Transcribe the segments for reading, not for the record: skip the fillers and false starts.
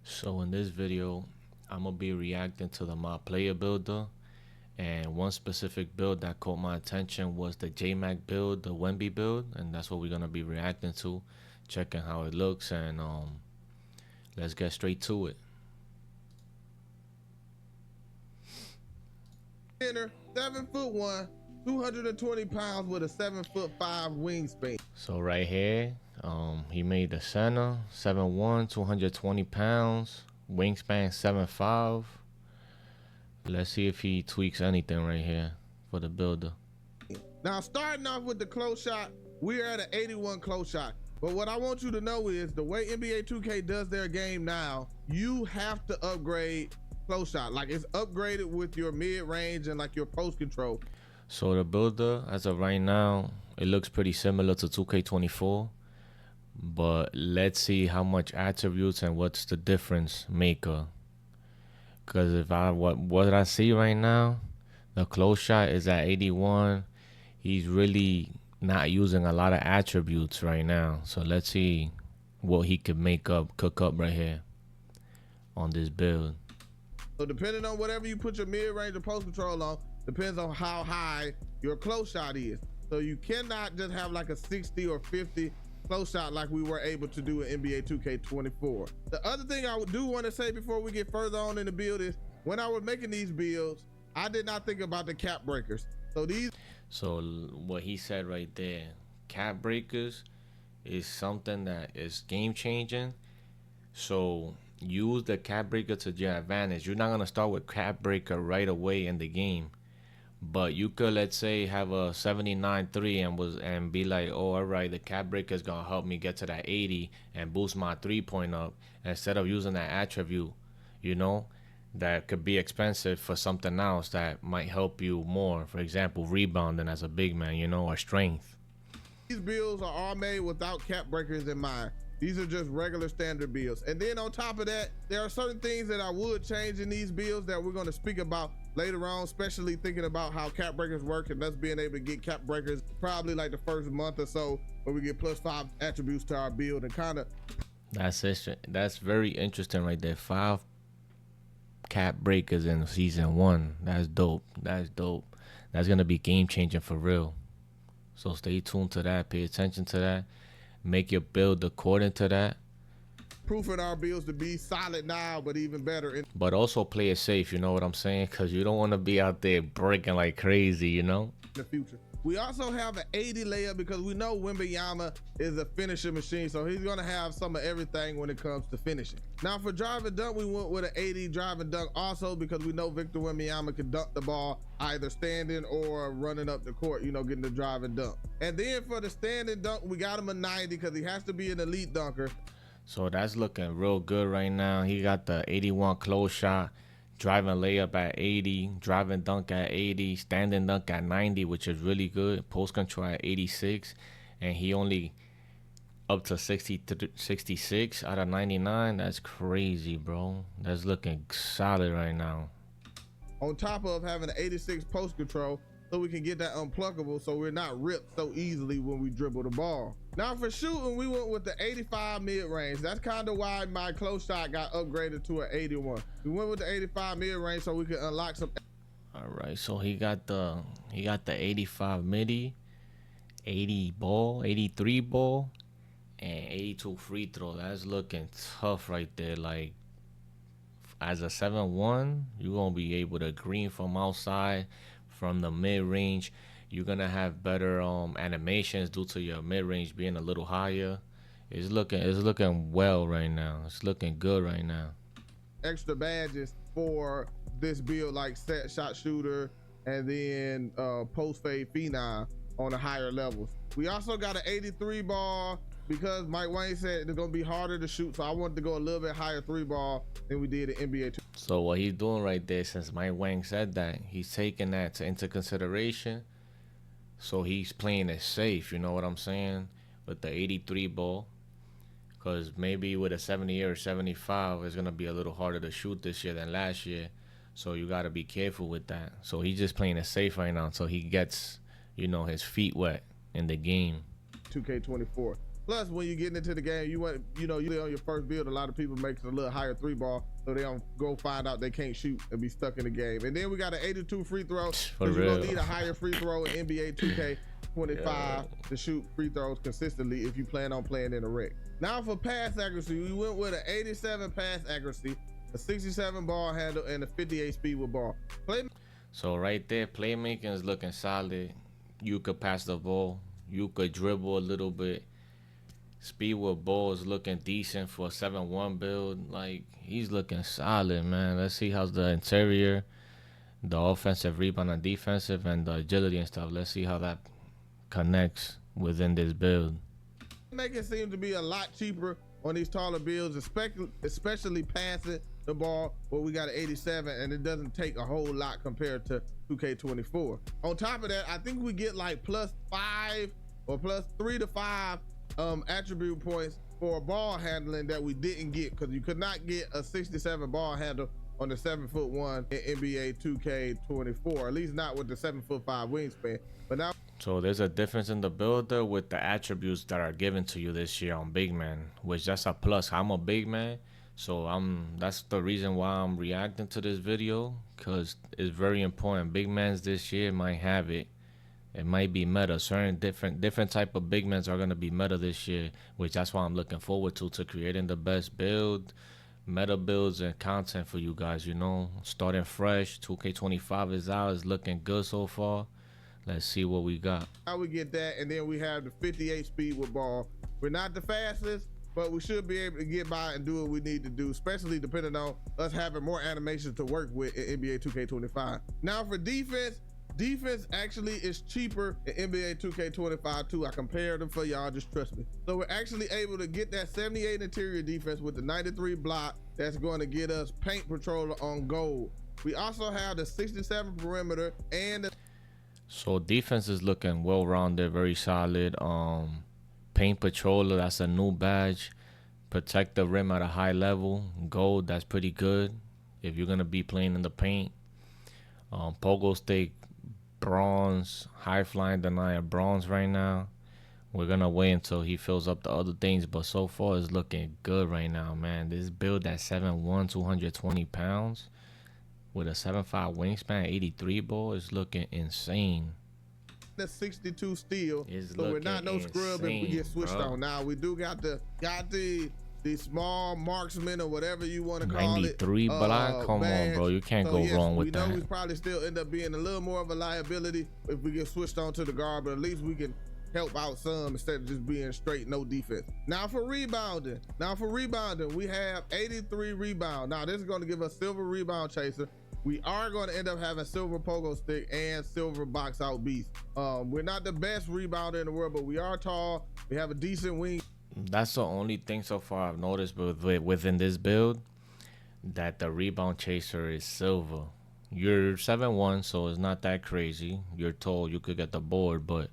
So in this video, I'm gonna be reacting to the my player builder, and one specific build that caught my attention was the J-Mac build, the Wemby build, and that's what we're gonna be reacting to, checking how it looks, and let's get straight to it. Center, 7'1", 220 pounds with a 7'5" wingspan. So right here, he made the center, 7'1", 220 pounds, wingspan 7'5". Let's see if he tweaks anything right here for the builder. Now, starting off with the close shot, we're at an 81 close shot. But what I want you to know is the way NBA 2K does their game now, you have to upgrade close shot. Like, it's upgraded with your mid-range and like your post control. So the builder, as of right now, it looks pretty similar to 2K24, but let's see how much attributes and what's the difference maker. Because if what I see right now, the close shot is at 81. He's really not using a lot of attributes right now. So let's see what he could cook up right here on this build. So depending on whatever you put your mid-range or post control on, depends on how high your close shot is. So you cannot just have like a 60 or 50 close shot like we were able to do in NBA 2K24. The other thing I do want to say before we get further on in the build is when I was making these builds, I did not think about the cap breakers. So what he said right there, cap breakers is something that is game changing. So use the cap breaker to your advantage. You're not gonna start with cap breaker right away in the game, but you could, let's say, have a 79 3 and be like, oh, all right, the cap breaker is gonna help me get to that 80 and boost my 3-point up, instead of using that attribute, that could be expensive for something else that might help you more. For example, rebounding as a big man, or strength. These builds are all made without cap breakers in mind. These are just regular standard builds. And then on top of that, there are certain things that I would change in these builds that we're going to speak about later on, especially thinking about how cap breakers work and us being able to get cap breakers probably like the first month or so, where we get +5 attributes to our build and kind of. That's very interesting right there. 5 cap breakers in season 1. That's dope. That's dope. That's going to be game changing for real. So stay tuned to that. Pay attention to that. Make your build according to that. Proofing our builds to be solid now, but even better. But also play it safe, you know what I'm saying? Because you don't want to be out there breaking like crazy, In the future. We also have an 80 layup because we know Wembanyama is a finisher machine, so he's going to have some of everything when it comes to finishing. Now for drive and dunk, we went with an 80 drive and dunk also because we know Victor Wembanyama can dunk the ball either standing or running up the court, getting the drive and dunk. And then for the standing dunk, we got him a 90 because he has to be an elite dunker. So that's looking real good right now. He got the 81 close shot, driving layup at 80, driving dunk at 80, standing dunk at 90, which is really good. Post control at 86, and he only up to 66 out of 99. That's crazy, bro. That's looking solid right now. On top of having an 86 post control, so we can get that unpluckable so we're not ripped so easily when we dribble the ball. Now for shooting, we went with the 85 mid-range. That's kind of why my close shot got upgraded to an 81. We went with the 85 mid-range so we could unlock some. All right, so he got the 85 midi, 80 ball, 83 ball, and 82 free throw. That's looking tough right there. Like, as a 7-1, you're gonna be able to green from outside, from the mid-range. You're gonna have better animations due to your mid-range being a little higher. It's looking well right now. It's looking good right now. Extra badges for this build, like set shot shooter and then post fade phenom on the higher levels. We also got an 83 ball because Mike Wayne said it's gonna be harder to shoot, so I wanted to go a little bit higher 3 ball than we did in NBA 2. So what he's doing right there, since Mike Wang said that, he's taking that into consideration. So he's playing it safe, you know what I'm saying, with the 83 ball. Because maybe with a 70 or 75, it's going to be a little harder to shoot this year than last year. So you got to be careful with that. So he's just playing it safe right now, so he gets, his feet wet in the game. 2K24. Plus, when you get into the game, you want, you on your first build, a lot of people make a little higher 3-ball, so they don't go find out they can't shoot and be stuck in the game. And then we got an 82 free throw, because you're gonna need a higher free throw in NBA 2K25 to shoot free throws consistently if you plan on playing in a rec. Now for pass accuracy, we went with an 87 pass accuracy, a 67 ball handle, and a 58 speed with ball. So right there, playmaking is looking solid. You could pass the ball, you could dribble a little bit. Speed with ball is looking decent for a 7-1 build. Like, he's looking solid, man. Let's see how's the interior, the offensive rebound and defensive, and the agility and stuff. Let's see how that connects within this build. Make it seem to be a lot cheaper on these taller builds, especially passing the ball, where we got an 87, and it doesn't take a whole lot compared to 2K24. On top of that, I think we get like +5 or +3 to 5 attribute points for ball handling that we didn't get, because you could not get a 67 ball handle on the 7'1" in NBA 2K24, at least not with the 7'5" wingspan. But now, so there's a difference in the builder with the attributes that are given to you this year on big man, which that's a plus. I'm a big man, so that's the reason why I'm reacting to this video, because it's very important. Big mans this year might have it. It might be meta. Certain different type of big men are gonna be meta this year, which that's why I'm looking forward to creating the best build, meta builds and content for you guys. Starting fresh. 2K25 is out. It's looking good so far. Let's see what we got. Now we get that, and then we have the 58 speed with ball. We're not the fastest, but we should be able to get by and do what we need to do, especially depending on us having more animations to work with in NBA 2K25. Now for defense actually is cheaper in NBA 2K25 too. I compared them for y'all, just trust me. So we're actually able to get that 78 interior defense with the 93 block. That's going to get us paint patroller on gold. We also have the 67 perimeter and so defense is looking well-rounded, very solid. Paint patroller, that's a new badge. Protect the rim at a high level. Gold, that's pretty good if you're gonna be playing in the paint. Pogo stick, bronze. High flying denier, bronze right now. We're gonna wait until he fills up the other things, but so far it's looking good right now, man. This build at 7'1", 220 pounds with a 7'5" wingspan, 83 ball is looking insane. The 62 steel, so we're not no scrub if we get switched on. Now we do got the small marksman or whatever you want to call 93 it. 93 block, come on, bro. You can't go wrong with that. We know we probably still end up being a little more of a liability if we get switched on to the guard, but at least we can help out some instead of just being straight no defense. Now for rebounding, we have 83 rebound. Now this is going to give us silver rebound chaser. We are going to end up having silver pogo stick and silver box out beast. We're not the best rebounder in the world, but we are tall. We have a decent wing. That's the only thing so far I've noticed within this build, that the rebound chaser is silver. You're 7'1", so it's not that crazy. You're tall, you could get the board, but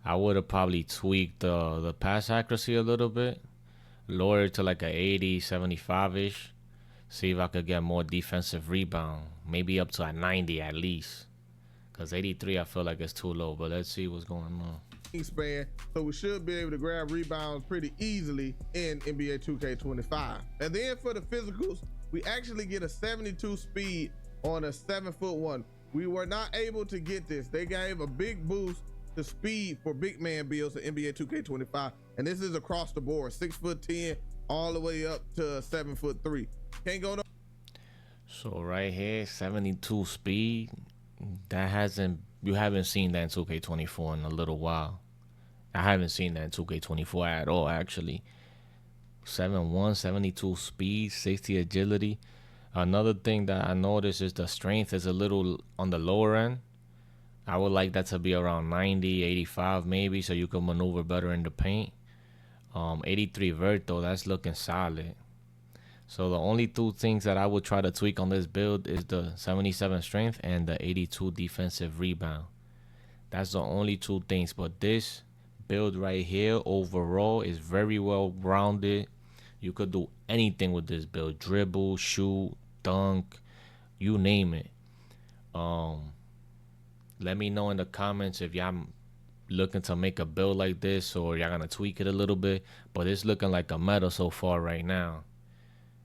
I would have probably tweaked the pass accuracy a little bit, lower it to like a 80, 75-ish. See if I could get more defensive rebound, maybe up to a 90 at least, because 83 I feel like it's too low, but let's see what's going on. Span, so we should be able to grab rebounds pretty easily in NBA 2K25. And then for the physicals, we actually get a 72 speed on a 7'1". We were not able to get this. They gave a big boost to speed for big man builds in NBA 2K25, and this is across the board, 6'10" all the way up to 7'3". Can't go no. So right here, 72 speed. You haven't seen that in 2K24 in a little while. I haven't seen that in 2K24 at all, actually. 7'1", 72 speed, 60 agility. Another thing that I noticed is the strength is a little on the lower end. I would like that to be around 90, 85 maybe, so you can maneuver better in the paint. 83 vert though, that's looking solid. So the only two things that I would try to tweak on this build is the 77 strength and the 82 defensive rebound. That's the only two things, but this build right here overall is very well rounded. You could do anything with this build: dribble, shoot, dunk, you name it. Let me know in the comments if y'all looking to make a build like this, or y'all gonna tweak it a little bit. But it's looking like a meta so far right now.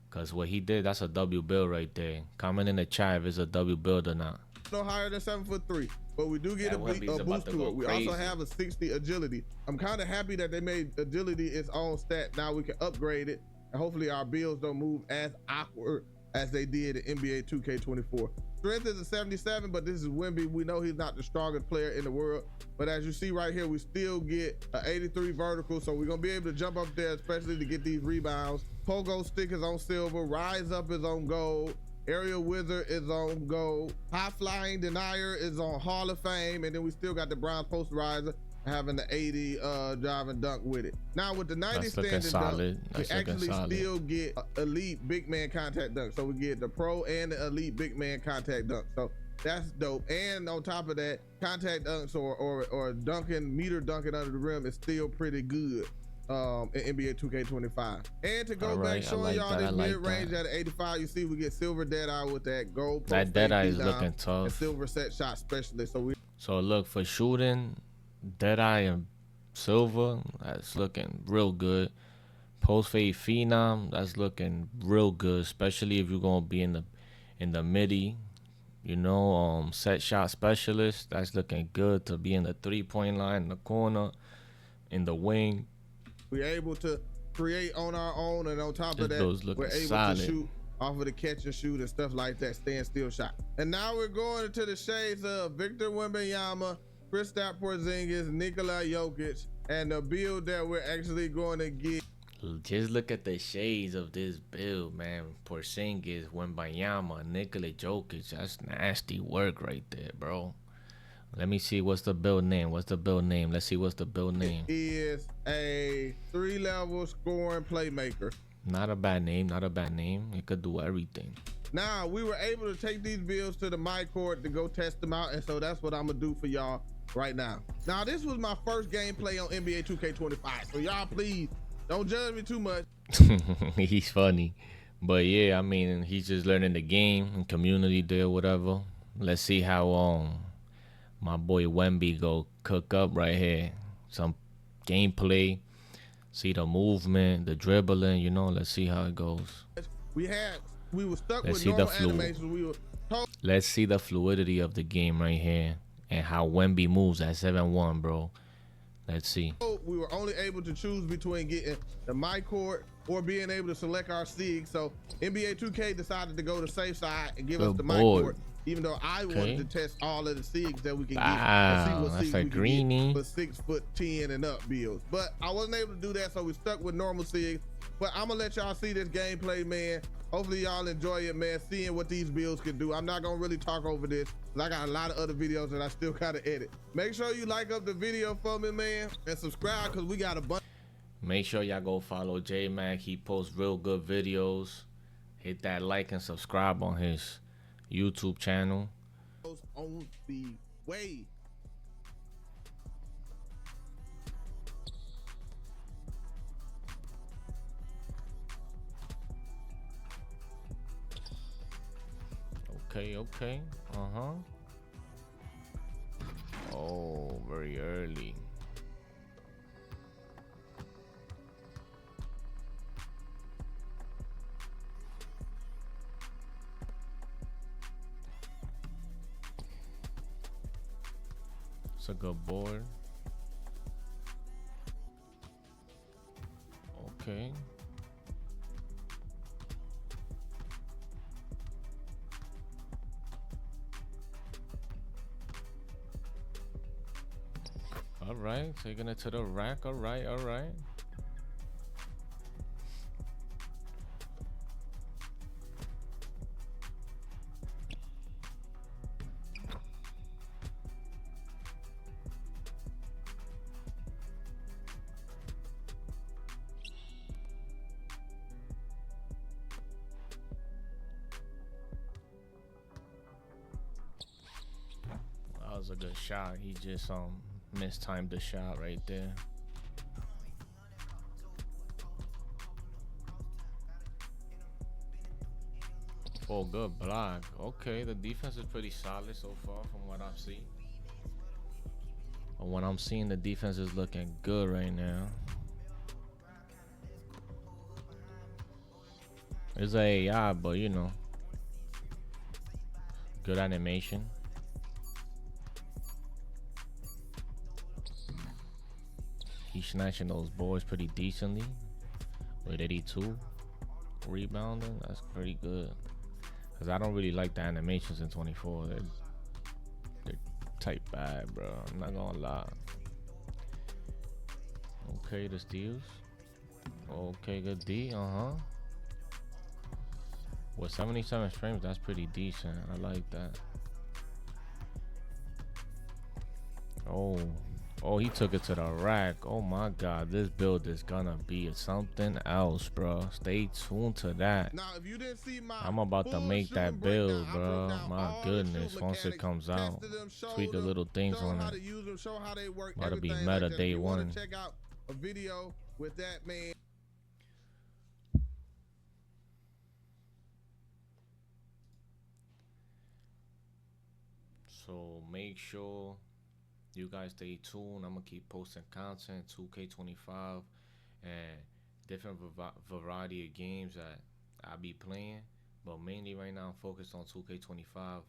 Cause what he did, that's a W build right there. Comment in the chat if it's a W build or not. No higher than 7'3", but we do get a boost to it. We also have a 60 agility. I'm kind of happy that they made agility its own stat. Now we can upgrade it, and hopefully our builds don't move as awkward as they did in NBA 2K24. Strength is a 77, but this is Wemby. We know he's not the strongest player in the world, but as you see right here, we still get an 83 vertical, so we're gonna be able to jump up there, especially to get these rebounds. Pogo stick is on silver, rise up is on gold, aerial wizard is on gold, high flying denier is on Hall of Fame, and then we still got the bronze posterizer having the 80 drive and dunk with it. Now with the 90 standard dunk, we actually still get elite big man contact dunk. So we get the pro and the elite big man contact dunk. So that's dope. And on top of that, contact dunks or dunking, meter dunking under the rim is still pretty good in NBA 2K25. And to go back showing y'all this mid-range at 85, you see we get silver Deadeye with that gold. That Deadeye is looking tough. And silver set shot specialist. So look, for shooting, Deadeye and silver, that's looking real good. Post fade phenom, that's looking real good, especially if you're gonna be in the midi. You know, set shot specialist, that's looking good to be in the 3-point line, in the corner, in the wing. We're able to create on our own, and on top of that, we're able to shoot off of the catch and shoot and stuff like that, stand still shot. And now we're going into the shades of Victor Wembanyama, Kristaps Porzingis, Nikola Jokic, and the build that we're actually going to get. Just look at the shades of this build, man. Porzingis, Wembanyama, Nikola Jokic. That's nasty work right there, bro. Let me see, what's the build name? Let's see what's the build name. It is a 3-level scoring playmaker. Not a bad name. It could do everything. Now, we were able to take these builds to the my court to go test them out, and so that's what I'm gonna do for y'all right now. Now, this was my first gameplay on NBA 2K25, so y'all please don't judge me too much. He's funny, but yeah, I mean, he's just learning the game and community there, whatever. Let's see how my boy Wemby go cook up right here. Some gameplay, see the movement, the dribbling, you know. Let's see how it goes. We were stuck with normal animations. Let's see the fluidity of the game right here and how Wemby moves at 7-1, bro. Let's see. We were only able to choose between getting the my court or being able to select our SIG. So NBA 2K decided to go to safe side and give us the my court, even though I wanted to test all of the SIGs that we can get and see what SIG we can get for 6'10" and up builds. But I wasn't able to do that, so we stuck with normal SIGs. But I'm gonna let y'all see this gameplay, man. Hopefully y'all enjoy it, man, seeing what these builds can do. I'm not gonna really talk over this, because I got a lot of other videos that I still gotta edit. Make sure you like up the video for me, man, and subscribe, because we got a bunch. Make sure y'all go follow J-Mac. He posts real good videos. Hit that like and subscribe on his YouTube channel. On the way. Okay. Oh, very early. It's a good board. Okay. All right, taking it to the rack. All right. That was a good shot. He just mistimed the shot right there. Oh, good block. Okay, the defense is pretty solid so far from what I've seen. But when I'm seeing the defense is looking good right now. It's a AI, but you know, good animation. He's snatching those boys pretty decently with 82 rebounding. That's pretty good. Cause I don't really like the animations in 24. They're type bad, bro. I'm not gonna lie. Okay, the steals. Okay, good D. With 77 frames, that's pretty decent. I like that. Oh, he took it to the rack. Oh my God, this build is gonna be something else, bro. Stay tuned to that. Now, if you didn't see my I'm about to make that build, bro. My goodness, once it comes out, tweak the little things on it. Use them, show how they work. About to be meta like day one. Check out a video with that, man. So make sure you guys stay tuned. I'm gonna keep posting content, 2K25, and different variety of games that I be playing. But mainly right now, I'm focused on 2K25.